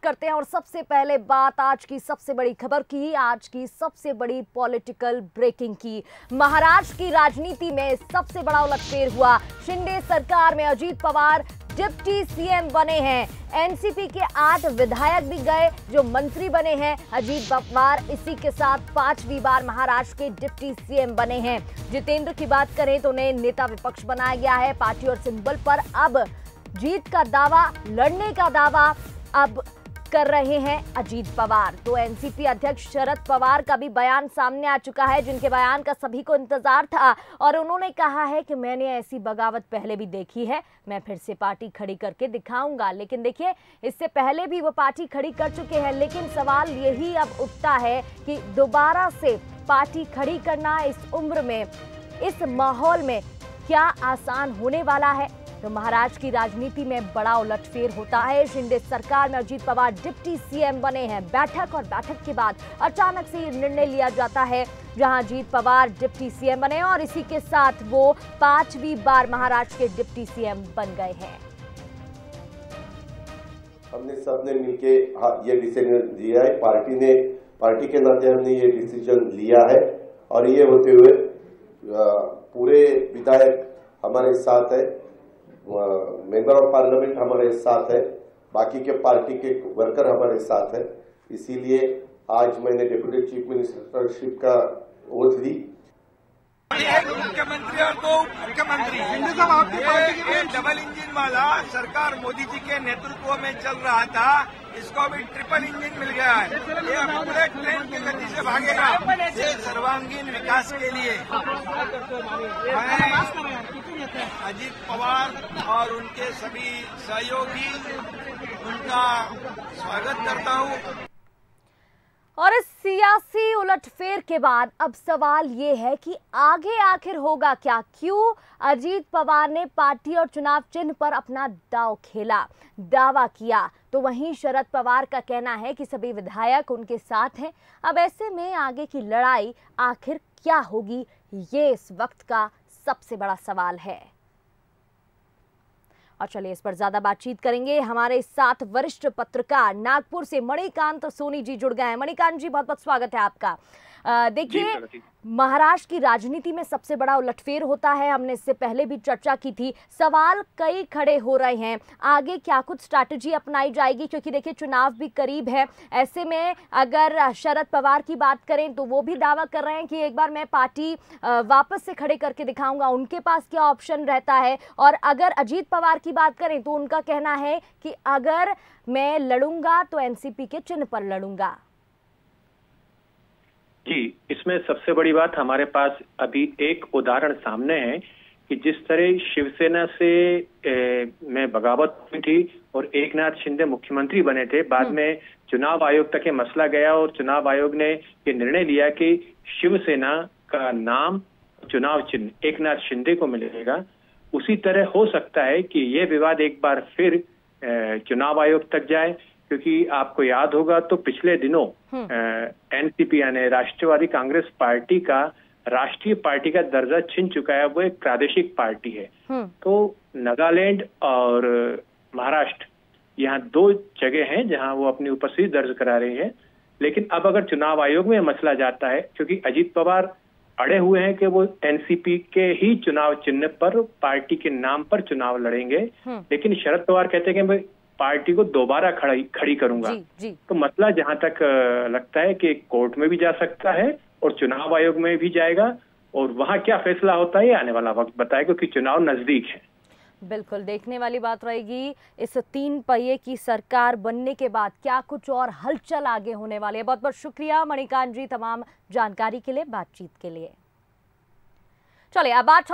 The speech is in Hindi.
करते हैं और सबसे पहले बात आज की सबसे बड़ी खबर की, आज की सबसे बड़ी पॉलिटिकल ब्रेकिंग की। महाराष्ट्र की राजनीति में सबसे बड़ा उलटफेर हुआ। शिंदे सरकार में अजीत पवार डिप्टी सीएम बने हैं। एनसीपी के 8 विधायक भी गए जो मंत्री बने हैं। अजीत पवार इसी के साथ 5वीं बार महाराष्ट्र के डिप्टी सीएम बने हैं। जितेंद्र की बात करें तो उन्हें नेता विपक्ष बनाया गया है। पार्टी और सिंबल पर अब जीत का दावा, लड़ने का दावा अब कर रहे हैं अजीत पवार। तो एनसीपी अध्यक्ष शरद पवार का भी बयान सामने आ चुका है, जिनके बयान का सभी को इंतजार था और उन्होंने कहा है कि मैंने ऐसी बगावत पहले भी देखी है, मैं फिर से पार्टी खड़ी करके दिखाऊंगा। लेकिन देखिए, इससे पहले भी वो पार्टी खड़ी कर चुके हैं, लेकिन सवाल यही अब उठता है कि दोबारा से पार्टी खड़ी करना इस उम्र में, इस माहौल में क्या आसान होने वाला है? तो महाराष्ट्र की राजनीति में बड़ा उलटफेर होता है। शिंदे सरकार में अजीत पवार डिप्टी सीएम बने हैं। बैठक के बाद अचानक से ये निर्णय लिया जाता है, जहां अजीत पवार डिप्टी सीएम बने और इसी के साथ वो 5वीं बार महाराष्ट्र के डिप्टी सीएम बन गए हैं। हमने सबने मिलके ये डिसीजन लिया है, पार्टी के नाते हमने ये डिसीजन लिया है और ये होते हुए पूरे विधायक हमारे साथ है, मेंबर ऑफ पार्लियामेंट हमारे साथ है, बाकी के पार्टी के वर्कर हमारे साथ है। इसीलिए आज मैंने डिप्टी चीफ मिनिस्टरशिप का ओथ दी। एक मुख्यमंत्री और 2 मुख्यमंत्री, ये डबल इंजन वाला सरकार मोदी जी के नेतृत्व में चल रहा था, इसको अभी ट्रिपल इंजन मिल गया है। ये पूरे ट्रेन की गति से भागेगा। ये सर्वांगीण विकास के लिए मैं अजीत पवार और उनके सभी सहयोगी उनका स्वागत करता हूँ। और इस सियासी उलटफेर के बाद अब सवाल ये है कि आगे आखिर होगा क्या? क्यों अजीत पवार ने पार्टी और चुनाव चिन्ह पर अपना दांव खेला, दावा किया, तो वहीं शरद पवार का कहना है कि सभी विधायक उनके साथ हैं। अब ऐसे में आगे की लड़ाई आखिर क्या होगी, ये इस वक्त का सबसे बड़ा सवाल है। और चलिए इस पर ज्यादा बातचीत करेंगे। हमारे साथ वरिष्ठ पत्रकार नागपुर से मणिकांत सोनी जी जुड़ गए हैं। मणिकांत जी, बहुत बहुत स्वागत है आपका। देखिए, महाराष्ट्र की राजनीति में सबसे बड़ा उलटफेर होता है, हमने इससे पहले भी चर्चा की थी। सवाल कई खड़े हो रहे हैं, आगे क्या कुछ स्ट्रैटेजी अपनाई जाएगी? क्योंकि देखिए, चुनाव भी करीब है। ऐसे में अगर शरद पवार की बात करें तो वो भी दावा कर रहे हैं कि एक बार मैं पार्टी वापस से खड़े करके दिखाऊंगा। उनके पास क्या ऑप्शन रहता है? और अगर अजीत पवार की बात करें तो उनका कहना है कि अगर मैं लड़ूंगा तो एनसीपी के चिन्ह पर लड़ूंगा। जी, इसमें सबसे बड़ी बात हमारे पास अभी एक उदाहरण सामने है कि जिस तरह शिवसेना से में बगावत हुई थी और एकनाथ शिंदे मुख्यमंत्री बने थे, बाद में चुनाव आयोग तक ये मसला गया और चुनाव आयोग ने ये निर्णय लिया कि शिवसेना का नाम, चुनाव चिन्ह एकनाथ शिंदे को मिलेगा। उसी तरह हो सकता है कि ये विवाद एक बार फिर चुनाव आयोग तक जाए, क्योंकि आपको याद होगा तो पिछले दिनों एनसीपी यानी राष्ट्रवादी कांग्रेस पार्टी का राष्ट्रीय पार्टी का दर्जा छीन चुका है, वो एक प्रादेशिक पार्टी है। तो नागालैंड और महाराष्ट्र, यहाँ 2 जगह हैं जहां वो अपनी उपस्थिति दर्ज करा रही है। लेकिन अब अगर चुनाव आयोग में मसला जाता है, क्योंकि अजीत पवार अड़े हुए हैं कि वो एनसीपी के ही चुनाव चिन्ह पर, पार्टी के नाम पर चुनाव लड़ेंगे, लेकिन शरद पवार कहते हैं कि मैं पार्टी को दोबारा खड़ी करूंगा। जी। तो मसला जहां तक लगता है कि कोर्ट में भी जा सकता है और चुनाव आयोग में भी जाएगा, और वहां क्या फैसला होता है आने वाला वक्त बताएगा, क्योंकि चुनाव नजदीक है। बिल्कुल देखने वाली बात रहेगी इस 3 पहिए की सरकार बनने के बाद क्या कुछ और हलचल आगे होने वाली है। बहुत बहुत शुक्रिया मणिकांत जी तमाम जानकारी के लिए, बातचीत के लिए। चलिए अब बात